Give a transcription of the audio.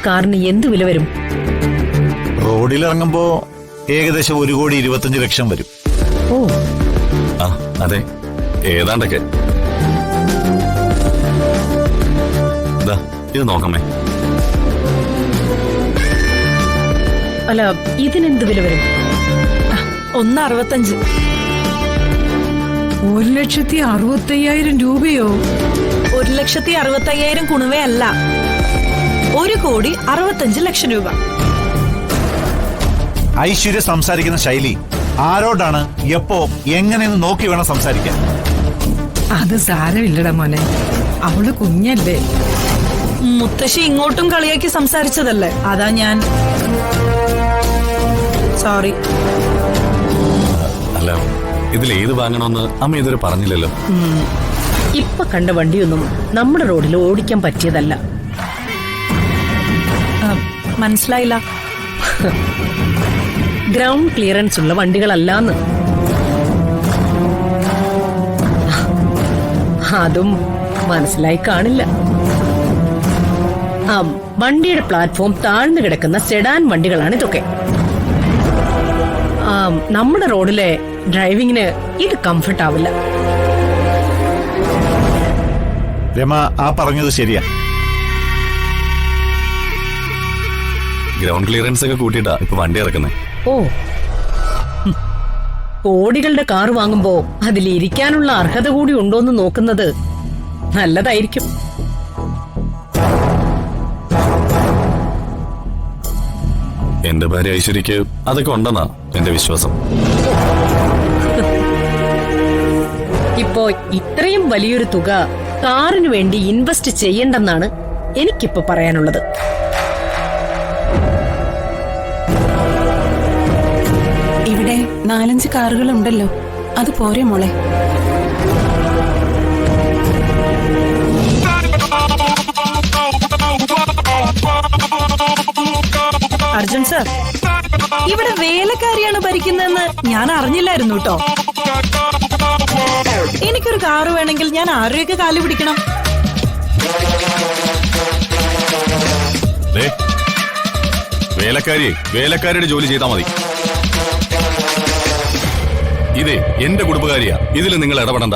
കാറിന് എന്ത് വില വരും? റോഡിലിറങ്ങുമ്പോ ഏകദേശം 1,25,00,000 വരും. ഓ ആ അതെ, ഏതാണ്ടൊക്കെ. ഇത് നോക്കമേ. അല്ല, ഇതിനെന്ത് വില വരും? 1,65. 1,65,000 രൂപയോ? 1,65,000 കുണുവയല്ല, 1,65,00,000 രൂപ. ഐശ്വര്യ സംസാരിക്കുന്ന ശൈലി ആരോടാണ്, എപ്പോ, എങ്ങനെയെന്ന് നോക്കി വേണം സംസാരിക്കാൻ. അത് സാരമില്ലടാ മോനെ, അവള് കുഞ്ഞല്ലേ. മുത്തശ്ശി ഇങ്ങോട്ടും കളിയാക്കി സംസാരിച്ചതല്ലേ, അതാ ഞാൻ സോറി. അല്ല, ഇതിലേത് വാങ്ങണമെന്ന് അമ്മ ഇതുവരെ പറഞ്ഞില്ലല്ലോ. ഇപ്പൊ കണ്ട വണ്ടിയൊന്നും നമ്മുടെ റോഡിൽ ഓടിക്കാൻ പറ്റിയതല്ല. മനസ്സിലായില്ല. ഗ്രൗണ്ട് ക്ലിയറൻസ് ഉള്ള വണ്ടികളല്ലാന്ന്. അതും മനസ്സിലായി കാണില്ല. വണ്ടിയുടെ പ്ലാറ്റ്ഫോം താഴ്ന്നു കിടക്കുന്ന സെഡാൻ വണ്ടികളാണ് ഇതൊക്കെ. നമ്മുടെ റോഡിലെ ഡ്രൈവിങ്ങിന് ഇത് കംഫർട്ട് ആവില്ല. രമ ആ പറഞ്ഞത് ശരിയാ. ഗ്രൗണ്ട് ക്ലിയറൻസ് ഒക്കെ കൂട്ടിയിട്ടാ ഇപ്പൊ വണ്ടി ഇറക്കുന്നത്. ഓ, കോടികളുടെ കാർ വാങ്ങുമ്പോ അതിലിരിക്കാനുള്ള അർഹത കൂടി ഉണ്ടോന്ന് നോക്കുന്നത് നല്ലതായിരിക്കും. എന്റെ ഭാര്യ ഐശ്വര്യക്ക് അതൊക്കെ ഉണ്ടെന്നാ എന്റെ വിശ്വാസം. ഇപ്പോ ഇത്രയും വലിയൊരു തുക കാറിനു വേണ്ടി ഇൻവെസ്റ്റ് ചെയ്യണ്ടെന്നാണ് എനിക്കിപ്പോ പറയാനുള്ളത്. ഇവിടെ 4-5 കാറുകളുണ്ടല്ലോ, അത് പോരെ മോളെ? അർജുൻ സർ, ഇവിടെ വേലക്കാരിയാണ് ഭരിക്കുന്നതെന്ന് ഞാൻ അറിഞ്ഞില്ലായിരുന്നു കേട്ടോ. എനിക്കൊരു കാറ് വേണമെങ്കിൽ ഞാൻ ആരുടെയൊക്കെ കാല് പിടിക്കണം? വേലക്കാരിയുടെ ജോലി ചെയ്താൽ മതി. ഇതേ എന്റെ കുടുംബകാരിയാ, ഇതിൽ നിങ്ങൾ ഇടപെടണ്ട.